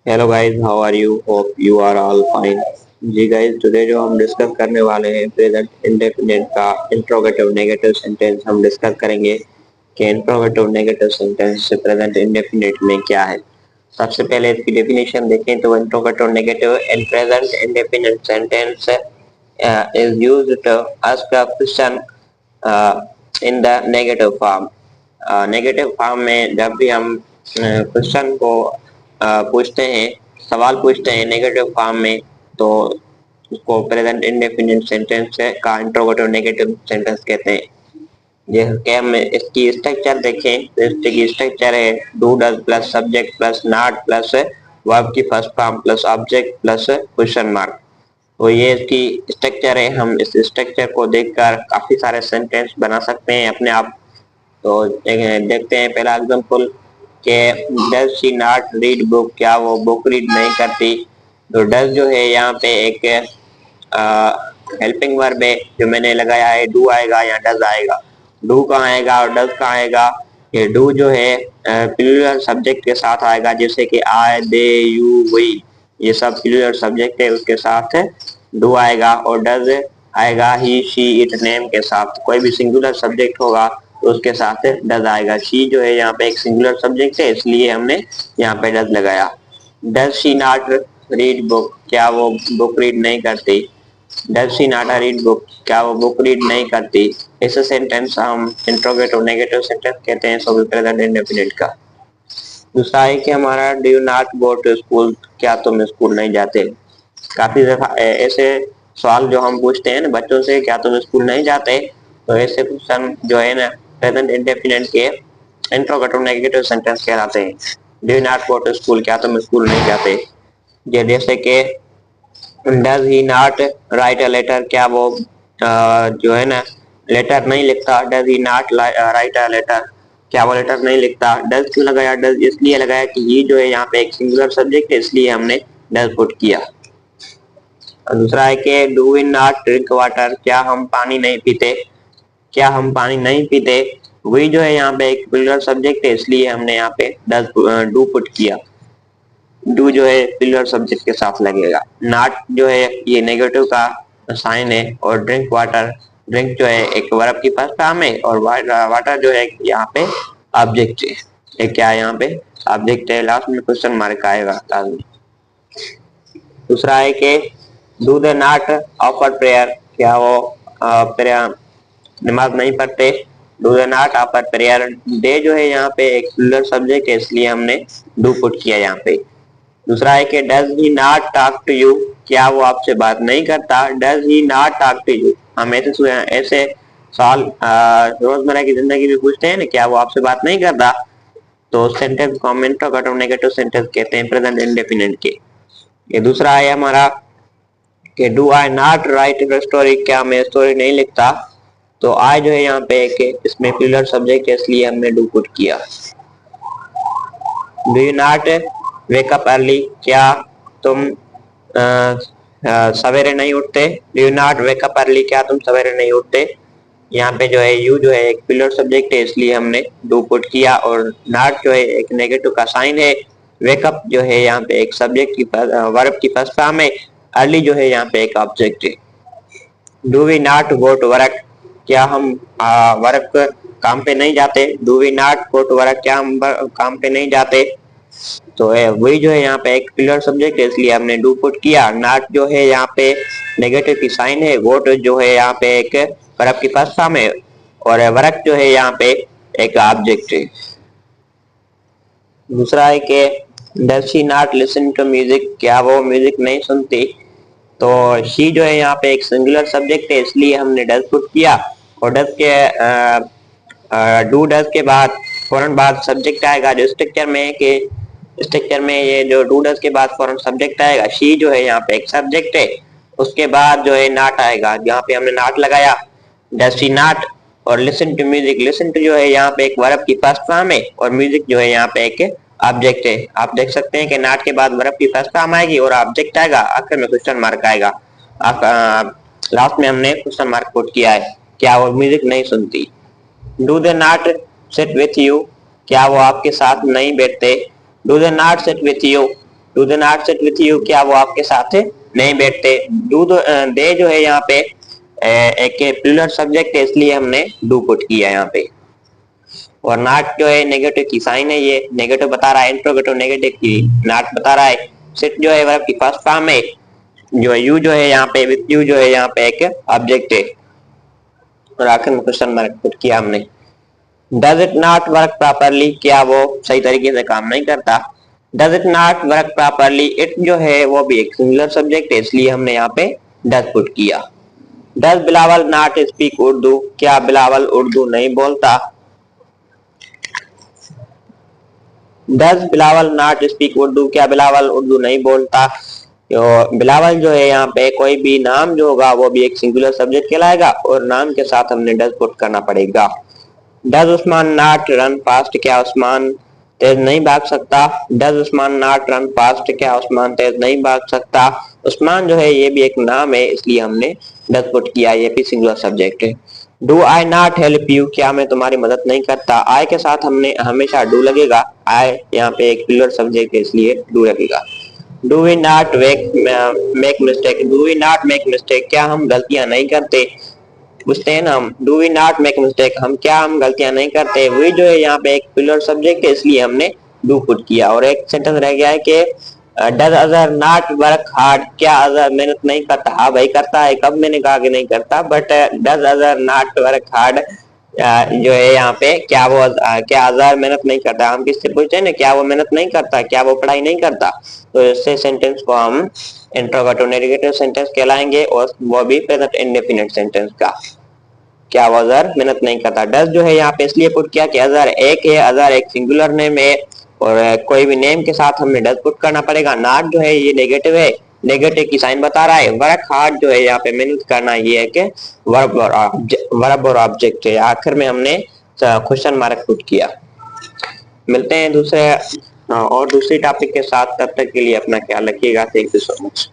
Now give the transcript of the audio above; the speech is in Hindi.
Hello guys, how are you? Hope you are all fine. जी गाइस, टुडे जो हम डिस्कस करने वाले हैं प्रेजेंट इंडेफिनिट का इंट्रोगेटिव नेगेटिव सेंटेंस हम डिस्कस करेंगे कि इंट्रोगेटिव नेगेटिव सेंटेंस से प्रेजेंट इंडेफिनिट में क्या है। सबसे पहले इसकी डेफिनेशन देखें तो interrogative negative and present indefinite sentence is used to ask a question in the negative form. Negative form में जब भी हम क्वेश्चन को पूछते हैं, सवाल पूछते हैं नेगेटिव फॉर्म में, तो उसको प्रेजेंट इंडेफिनिट सेंटेंस का इंट्रोगेटिव नेगेटिव सेंटेंस कहते हैं। जैसे कि हम इसकी स्ट्रक्चर देखें तो इसकी स्ट्रक्चर है do does plus subject plus not plus verb की first form plus object plus question mark. तो ये इसकी स्ट्रक्चर है। हम इस स्ट्रक्चर को देखकर काफी सारे सेंटेंस बना सकते हैं अपने आप। तो देखते हैं पहला एग्जांपल के does she not read book, क्या वो बुक रीड नहीं करती। तो डज जो है यहाँ पे एक हेल्पिंग वर्ब है जो मैंने लगाया है, डू आएगा या डज आएगा। डू कहाँ आएगा और डज कहाँ आएगा? ये डू जो है प्लूरल सब्जेक्ट के साथ आएगा, जैसे कि आई दे यू वी, ये सब प्लूरल सब्जेक्ट है, उसके साथ डू आएगा। और डज आएगा ही शी इट नेम के साथ। कोई भी सिंगुलर सब्जेक्ट होगा तो उसके साथ डज आएगा। शी जो है यहाँ पे एक सिंगुलर सब्जेक्ट है, इसलिए हमने यहाँ पे डज लगाया। Does she not read book, क्या वो बुक रीड नहीं करती। Does she not read book, क्या वो बुक रीड नहीं करती। इस सेंटेंस हम इंट्रोगेटिव नेगेटिव सेंटेंस कहते हैं सभी प्रेजेंट इंडेफिनिट का। दूसरा है कि हमारा do you not go to school, क्या तुम स्कूल नहीं जाते। काफी दफा ऐसे सवाल जो हम पूछते हैं ना बच्चों से, क्या तुम स्कूल नहीं जाते, तो ऐसे क्वेश्चन जो है ना प्रेजेंट इंडेफिनिट के इंट्रोगेटिव नेगेटिव सेंटेंस कहलाते हैं। Do you not go to school, क्या तुम स्कूल नहीं जाते। जैसे कि does he not write a letter, क्या वो जो है ना लेटर नहीं लिखता। Does he not write a letter, क्या वो लेटर नहीं लिखता। डज क्यों लगाया? डज इसलिए लगाया कि ये जो है यहाँ पे एक सिंगुलर सब्जेक्ट है, इसलिए हमने डज पुट किया। और दूसरा है कि do we not drink water, क्या हम पानी नहीं पीते। क्या हम पानी नहीं पीते, वही जो है यहाँ पे एक सिंगुलर सब्जेक्ट है, इसलिए हमने यहाँ पे डज डू पुट किया। डू जो है पिलर सब्जेक्ट के साथ लगेगा। नॉट जो है ये नेगेटिव का साइन है। और ड्रिंक वाटर, ड्रिंक जो है एक वर्ब की फर्स्ट फॉर्म है, और वाटर जो है यहाँ पे ऑब्जेक्ट है। एक क्या है यहाँ पे ऑब्जेक्ट है, लास्ट में क्वेश्चन मार्क आएगा लाजमी। दूसरा है कि do they not offer prayer, क्या वो प्रेयर नमाज नहीं पढ़ते। Do they not offer prayer, they जो है यहाँ पे एक सिंगुलर सब्जेक्ट है, इसलिए हमने डू पुट किया यहाँ पे। दूसरा है कि does he not talk to you, क्या वो आपसे बात नहीं करता। Does he not talk to you, हम ऐसे सवाल रोजमर्रा की जिंदगी में पूछते हैं ना, क्या वो आपसे बात नहीं करता, तो सेंटेंस को हम इंट्रोगेटिव नेगेटिव सेंटेंस कहते हैं प्रेजेंट इंडेफिनिट के। ये दूसरा है हमारा कि do I not right story, क्या मैं स्टोरी नहीं लिखता। तो आई जो है यहाँ पे एक इसमें प्लूरल सब्जेक्ट है, इसलिए हमने डू पुट किया। Do you not wake up early, क्या तुम सवेरे नहीं उठते। Do you not wake up early, क्या तुम सवेरे नहीं उठते। यहाँ पे जो है यू जो है एक पिलर सब्जेक्ट है, इसलिए हमने डू पुट किया। और नॉट जो है एक नेगेटिव का साइन है। वेकअप जो है यहाँ पे एक सब्जेक्ट की वर्ब की फर्स्ट फॉर्म है। अर्ली जो है यहाँ पे एक ऑब्जेक्ट है। Do we not go to work, क्या हम वर्क काम पे नहीं जाते। Do we not go to work, क्या हम काम पे नहीं जाते। तो है वही जो है यहाँ पे एक पिलर सब्जेक्ट है, इसलिए हमने डू पुट किया। नॉट जो है यहाँ पे नेगेटिव की साइन है। गोट जो है यहाँ पे एक वर्ब की फर्स्ट फॉर्म है। और वर्क जो है यहाँ पे एक ऑब्जेक्ट है। दूसरा है कि does she not listen to music, क्या वो म्यूजिक नहीं सुनती। तो शी जो है यहाँ पे एक सिंगुलर सब्जेक्ट है, इसलिए हमने डज पुट किया। और डज के डू डज के बाद फौरन बाद सब्जेक्ट आएगा, जो स्ट्रक्चर में है कि स्ट्रक्चर में ये जो डू डज के बाद फौरन सब्जेक्ट आएगा। शी जो है यहाँ पे एक सब्जेक्ट है, उसके बाद जो है नॉट आएगा, यहाँ पे हमने नॉट लगाया। Does she not. और listen to music, listen to जो है यहाँ पे एक वर्ब की फर्स्ट फॉर्म है, और म्यूजिक जो है यहाँ पे एक ऑब्जेक्ट है। आप देख सकते हैं कि नॉट के बाद वर्ब की फर्स्ट फॉर्म आएगी और ऑब्जेक्ट आएगा, आखिर में क्वेश्चन मार्क आएगा। लास्ट में हमने क्वेश्चन मार्क पुट किया है, क्या वो म्यूजिक नहीं सुनती। Do they not sit with you, क्या वो आपके साथ नहीं बैठते। Do they not sit with you, do they not sit with you, क्या वो आपके साथ नहीं बैठते। दे जो है यहाँ पे एक प्लूरल सब्जेक्ट है, इसलिए हमने डू पुट किया यहाँ पे। और नॉट जो है नेगेटिव की साइन है, ये नेगेटिव बता रहा है, इंट्रोगेटिव नेगेटिव की नॉट बता रहा है। सिट जो है वर्ब की फर्स्ट फॉर्म है, जो यू जो है यहाँ पे विथ यू जो है यहाँ पे एक ऑब्जेक्ट है। और आखिर में क्वेश्चन मार्क पुट किया हमने। Does it not work properly, क्या वो सही तरीके से काम नहीं करता। Does it not work properly, it जो है वो भी एक सिंगुलर सब्जेक्ट है, इसलिए हमने यहाँ पे डज पुट किया। Does Bilawal not speak Urdu, क्या बिलावल उर्दू नहीं बोलता। Does Bilawal not speak Urdu, क्या बिलावल उर्दू नहीं बोलता। तो बिलावल जो है यहाँ पे कोई भी नाम जो होगा वो भी एक सिंगुलर सब्जेक्ट कहलाएगा, और नाम के साथ हमने डज पुट करना पड़ेगा। Does Usman not run fast, क्या उस्मान तेज नहीं भाग सकता। Does Usman not run fast, क्या उस्मान तेज नहीं भाग सकता। उस्मान जो है ये भी एक नाम है, इसलिए हमने डज पुट किया, ये भी सिंगुलर सब्जेक्ट है। Do I not help you, क्या मैं तुम्हारी मदद नहीं करता। आई के साथ हमने हमेशा डू लगेगा, आई यहाँ पे एक प्लूरल सब्जेक्ट है, इसलिए डू लगेगा। Do we not make mistake, do we not make mistake, क्या हम गलतियां नहीं करते। पूछते हैं ना हम, do we not make mistake, हम गलतियां नहीं करते। वी जो है यहाँ पे एक प्लूरल सब्जेक्ट है, इसलिए हमने डू पुट किया। और एक सेंटेंस रह गया है कि does Azhar not work hard, क्या अजहर मेहनत नहीं करता। हाँ भाई करता है, कब मैंने कहा कि नहीं करता, but does Azhar not work hard जो है यहाँ पे क्या अजहर मेहनत नहीं करता। हम किससे पूछते हैं ना, क्या वो मेहनत नहीं करता, क्या वो पढ़ाई नहीं करता। तो इससे सेंटेंस को हम इंट्रोगेटिव नेगेटिव सेंटेंस कहलाएंगे, और वो भी प्रेजेंट इंडेफिनिट सेंटेंस का। क्या वो अजहर मेहनत नहीं करता। डज जो है यहाँ पे इसलिए पुट किया कि अजहर एक है, अजहर एक सिंगुलर नेम है, और कोई भी नेम के साथ हमने डज पुट करना पड़ेगा। नॉट जो है ये नेगेटिव है, नेगेटिव की साइन बता रहा है। वर्क हार्ड जो है यहाँ पे मेहनत करना, ये है कि वर्ब और ऑब्जेक्ट है। आखिर में हमने क्वेश्चन मार्क पुट किया। मिलते हैं दूसरे और दूसरी टॉपिक के साथ, तब तक के लिए अपना ख्याल रखिएगा। Thank you so much.